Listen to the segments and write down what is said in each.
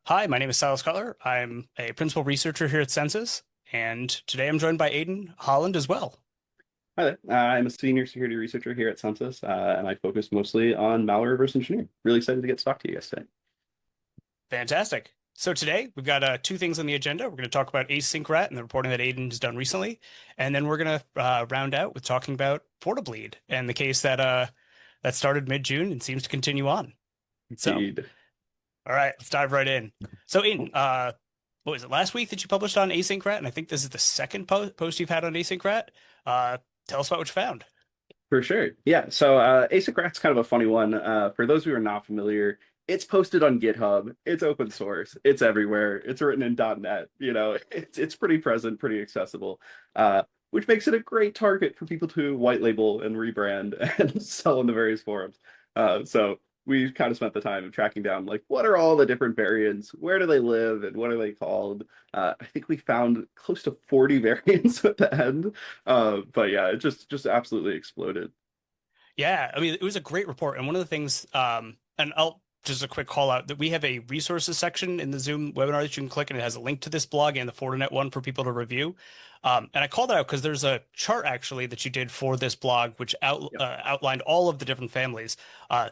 Hi, my name is Silas Cutler. I'm a principal researcher here at Censys, and today I'm joined by Aidan Holland as well. Hi there. I'm a senior security researcher here at Censys, and I focus mostly on malware reverse engineering. Really excited to get to talk to you guys today. Fantastic. So today we've got two things on the agenda. We're going to talk about AsyncRAT and the reporting that Aidan has done recently, and then we're going to round out with talking about FortiBleed and the case that started mid-June and seems to continue on. So, Indeed. all right, let's dive right in. So, Aidan, what was it last week that you published on AsyncRAT? And I think this is the second post you've had on AsyncRAT. Uh, Tell us about what you found. For sure. Yeah. So AsyncRAT's kind of a funny one. For those who are not familiar, it's posted on GitHub. It's open source. It's everywhere. It's written in .NET. It's pretty present, pretty accessible, which makes it a great target for people to white label and rebrand and sell in the various forums. So we kind of spent the time of tracking down like what are all the different variants, where do they live, and what are they called. I think we found close to 40 variants at the end. But yeah, it just absolutely exploded. Yeah, I mean, it was a great report. And one of the things, and I'll just a quick call out that we have a resources section in the Zoom webinar that you can click, and it has a link to this blog and the Fortinet one for people to review. And I called that out because there's a chart actually that you did for this blog, which Yep. outlined all of the different families.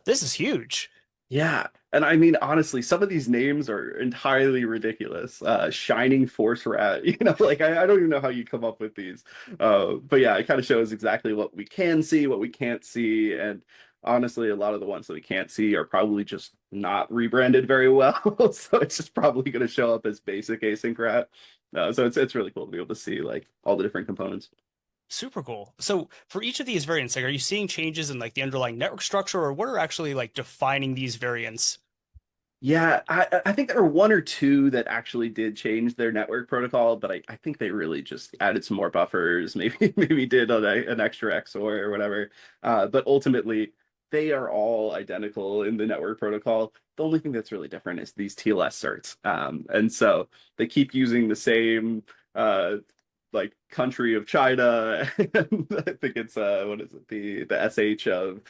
This is huge. Yeah. And I mean, honestly, some of these names are entirely ridiculous. Shining Force Rat, like I don't even know how you come up with these. But yeah, it kind of shows exactly what we can see, what we can't see. And honestly, a lot of the ones that we can't see are probably just not rebranded very well. So it's just probably going to show up as basic AsyncRAT. So it's really cool to be able to see like all the different components. Super cool. So for each of these variants, like, are you seeing changes in like the underlying network structure, or what are actually like defining these variants? Yeah, I think there were one or two that actually did change their network protocol, but I think they really just added some more buffers, maybe did an extra XOR or whatever. But ultimately, they are all identical in the network protocol. The only thing that's really different is these TLS certs. And so they keep using the same like country of China. And I think it's what is it, the SH of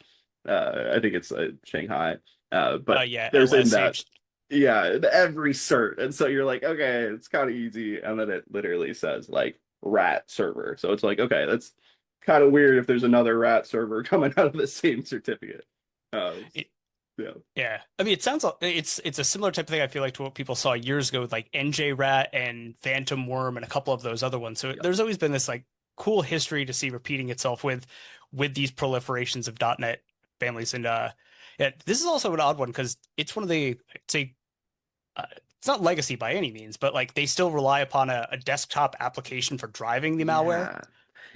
I think it's Shanghai. But Yeah, there's in that, LSH. yeah, in every cert. And so you're like, okay, it's kind of easy. And then it literally says like rat server. So it's like, okay, that's kind of weird if there's another rat server coming out of the same certificate. It, Yeah. yeah, I mean, it sounds like it's a similar type of thing. I feel like to what people saw years ago with like NJ-Rat and Phantom Worm and a couple of those other ones. So Yep. there's always been this like cool history to see repeating itself with these proliferations of .NET families. And yeah, this is also an odd one because it's one of the it's a it's not legacy by any means, but like they still rely upon a desktop application for driving the malware. Yeah.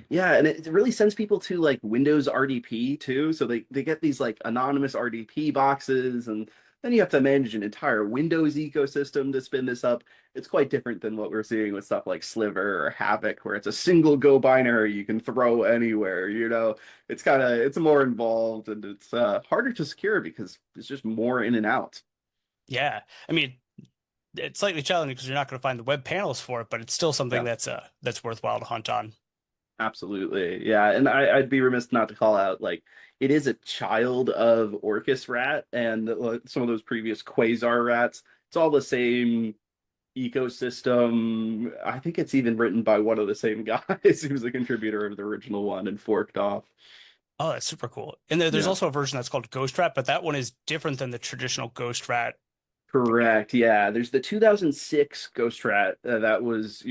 Yeah, and it really sends people to like Windows RDP too. So they get these like anonymous RDP boxes, and then you have to manage an entire Windows ecosystem to spin this up. It's quite different than what we're seeing with stuff like Sliver or Havoc, where it's a single Go binary you can throw anywhere. It's more involved, and it's harder to secure because it's just more in and out. Yeah, I mean, it's slightly challenging because you're not going to find the web panels for it, but it's still something Yeah. that's worthwhile to hunt on. Absolutely. Yeah. And I'd be remiss not to call out like it is a child of Orcus rat and some of those previous Quasar rats. It's all the same ecosystem. I think it's even written by one of the same guys who was a contributor of the original one and forked off. Oh, that's super cool. And there's Yeah. also a version that's called Ghost Rat, but that one is different than the traditional Ghost Rat. Correct. Yeah. There's the 2006 Ghost Rat that was,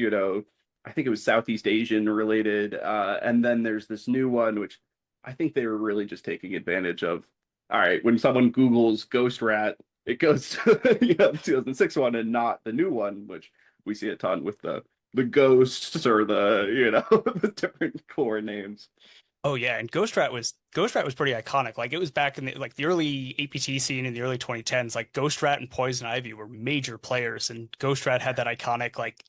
I think it was Southeast Asian related. And then there's this new one, which I think they were really just taking advantage of. All right, when someone Googles Ghost Rat, it goes to the 2006 one and not the new one, which we see a ton with the ghosts or the different core names. Oh yeah, and Ghost Rat was pretty iconic. Like it was back in the early APT scene in the early 2010s. Like Ghost Rat and Poison Ivy were major players, and Ghost Rat had that iconic like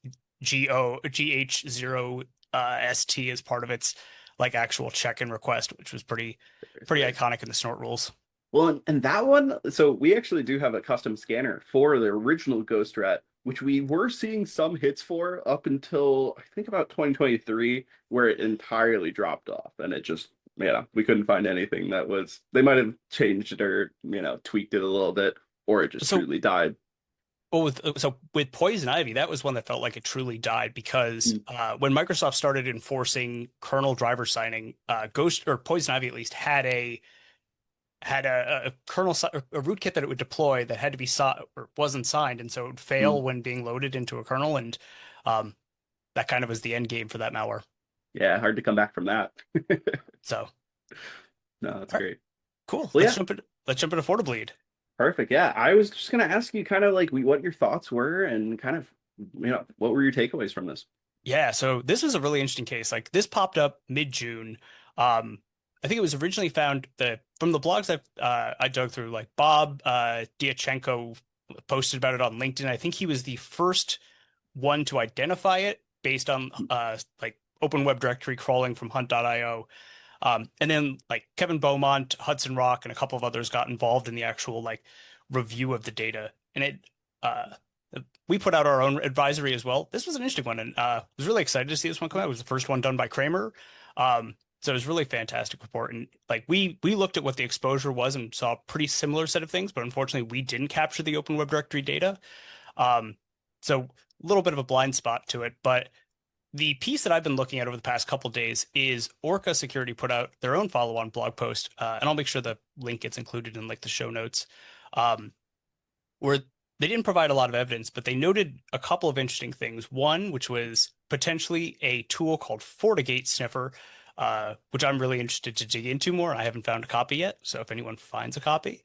GH0 ST as part of its like actual check-in request, which was pretty iconic in the snort rules. Well, and that one, so we actually do have a custom scanner for the original Ghost Rat, which we were seeing some hits for up until I think about 2023, where it entirely dropped off. And it just, we couldn't find anything they might have changed it or, tweaked it a little bit, or it just So truly died. Well, with Poison Ivy, that was one that felt like it truly died because Mm. when Microsoft started enforcing kernel driver signing, Ghost or Poison Ivy at least had a kernel a rootkit that it would deploy that had to be or wasn't signed, and so it would fail Mm. when being loaded into a kernel, and um, that kind of was the end game for that malware. Yeah, hard to come back from that. So, all No, that's right, great. cool. Well, yeah, Let's jump into FortiBleed. perfect. Yeah, I was just gonna ask you kind of like what your thoughts were and kind of, what were your takeaways from this? Yeah, so this was a really interesting case. Like this popped up mid-June. Um, I think it was originally found from the blogs I dug through, like Bob Diachenko posted about it on LinkedIn. I think he was the first one to identify it based on like open web directory crawling from hunt.io. And then like Kevin Beaumont, Hudson Rock, and a couple of others got involved in the actual like review of the data. And uh, we put out our own advisory as well. This was an interesting one, and was really excited to see this one come out. It was the first one done by Kramer. So it was really fantastic report. And like we looked at what the exposure was and saw a pretty similar set of things, but unfortunately we didn't capture the open web directory data. Um, so a little bit of a blind spot to it, but the piece that I've been looking at over the past couple of days is Orca Security put out their own follow-on blog post, and I'll make sure the link gets included in like the show notes, um, where they didn't provide a lot of evidence, but they noted a couple of interesting things. One, which was potentially a tool called FortiGate Sniffer, which I'm really interested to dig into more. I haven't found a copy yet, so if anyone finds a copy,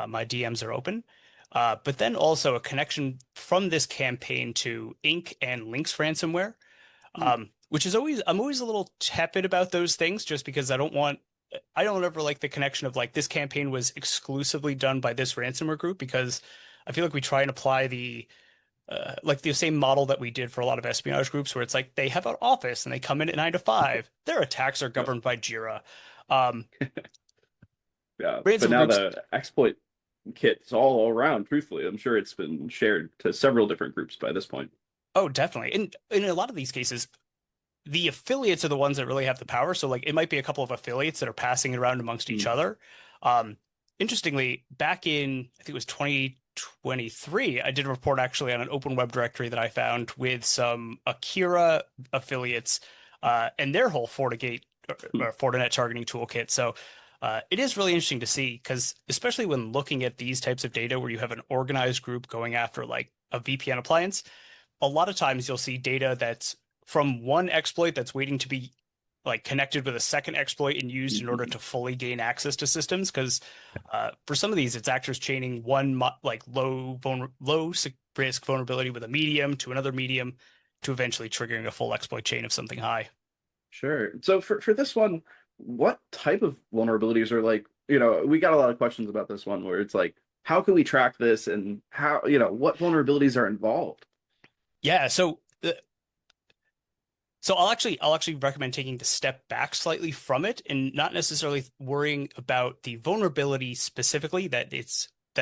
my DMs are open. But then also a connection from this campaign to Ink and Lynx ransomware, which is I'm always a little tepid about those things just because I don't ever like the connection of like this campaign was exclusively done by this ransomware group because I feel like we try and apply like the same model that we did for a lot of espionage groups where it's like they have an office and they come in at 9 to 5. Their attacks are Yeah. governed by Jira. Um, Yeah, but Ransom now groups, the exploit kit's all around. Truthfully, I'm sure it's been shared to several different groups by this point. oh, definitely. And in a lot of these cases, the affiliates are the ones that really have the power. So like it might be a couple of affiliates that are passing it around amongst each Mm. other. Um, Interestingly, back in I think it was 2023, I did a report actually on an open web directory that I found with some Akira affiliates and their whole FortiGate Mm. or Fortinet targeting toolkit. So it is really interesting to see because especially when looking at these types of data where you have an organized group going after like a VPN appliance, a lot of times you'll see data that's from one exploit that's waiting to be like connected with a second exploit and used in order Mhm. to fully gain access to systems. Because for some of these, it's actors chaining one like low risk vulnerability with a medium to another medium to eventually triggering a full exploit chain of something high. Sure. So for this one, what type of vulnerabilities are like, we got a lot of questions about this one where it's like, how can we track this and how, what vulnerabilities are involved? Yeah, so I'll actually recommend taking the step back slightly from it and not necessarily worrying about the vulnerability specifically that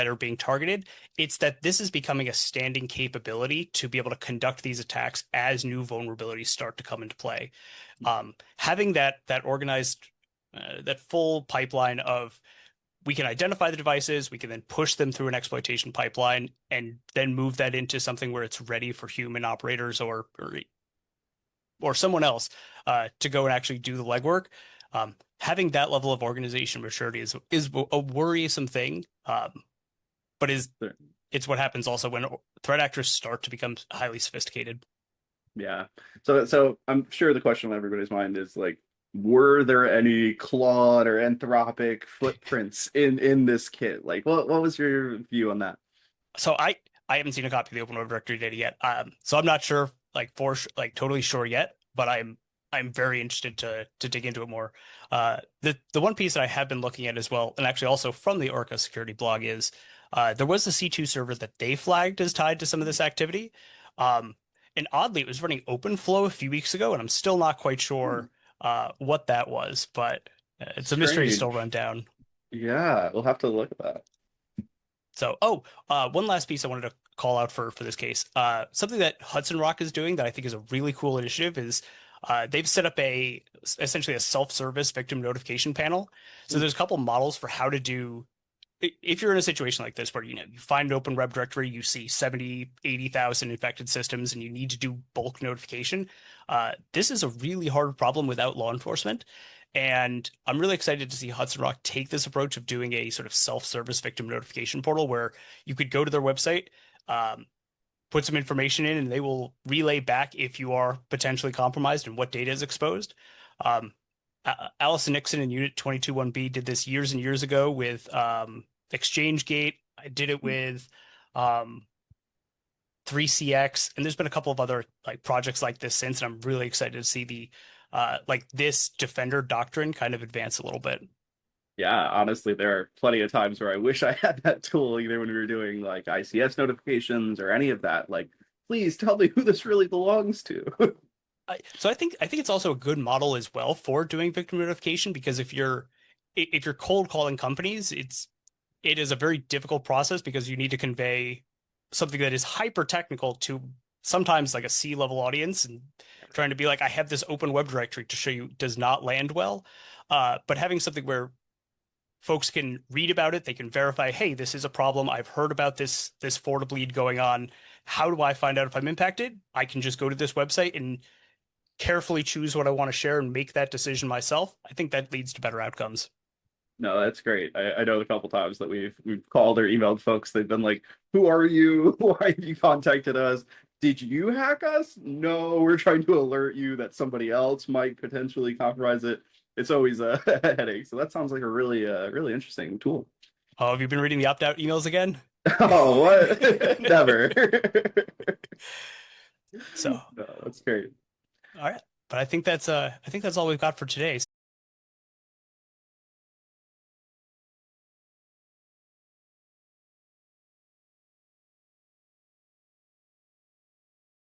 are being targeted. It's that this is becoming a standing capability to be able to conduct these attacks as new vulnerabilities start to come into play. Having that organized that full pipeline of we can identify the devices, we can then push them through an exploitation pipeline, and then move that into something where it's ready for human operators or someone else to go and actually do the legwork. Having that level of organization maturity is a worrisome thing, but it's what happens also when threat actors start to become highly sophisticated. Yeah. So I'm sure the question on everybody's mind is like, were there any Claude or Anthropic footprints in this kit? Like, what was your view on that? So I haven't seen a copy of the Open Web Directory data yet, so I'm not sure like like totally sure yet, but I'm very interested to dig into it more. The one piece that I have been looking at as well, and actually also from the Orca security blog, is there was a C2 server that they flagged as tied to some of this activity. Um, and oddly, it was running OpenFlow a few weeks ago, and I'm still not quite Hmm, sure what that was, but it's a mystery to still run strange. down. Yeah, we'll have to look at that. So, one last piece I wanted to call out for this case. Something that Hudson Rock is doing that I think is a really cool initiative is they've set up essentially a self-service victim notification panel. So Hmm. there's a couple models for how to do if you're in a situation like this where you find an open web directory, you see 70, 80,000 infected systems, and you need to do bulk notification, this is a really hard problem without law enforcement. And I'm really excited to see Hudson Rock take this approach of doing a sort of self-service victim notification portal where you could go to their website, um, put some information in, and they will relay back if you are potentially compromised and what data is exposed. Um, Allison Nixon in Unit 221B did this years and years ago with ExchangeGate. I did it with um, 3CX, and there's been a couple of other like projects like this since, and I'm really excited to see the like this defender doctrine kind of advance a little bit. Yeah, honestly, there are plenty of times where I wish I had that tool, either when we were doing like ICS notifications or any of that. Like, please tell me who this really belongs to. So I think it's also a good model as well for doing victim notification because if you're cold calling companies, it is a very difficult process because you need to convey something that is hyper technical to sometimes like a C-level audience, and trying to be like, I have this open web directory to show you does not land well. But having something where folks can read about it, they can verify, hey, this is a problem. I've heard about this FortiBleed going on. How do I find out if I'm impacted? I can just go to this website and carefully choose what I want to share and make that decision myself. I think that leads to better outcomes. No, that's great. I know a couple times that we've called or emailed folks. They've been like, "Who are you? Why have you contacted us? Did you hack us? No, we're trying to alert you that somebody else might potentially compromise it." It's always a headache. So that sounds like a really interesting tool. Oh, have you been reading the opt-out emails again? Oh, what? Never. So, No, that's great. all right. But I think that's all we've got for today.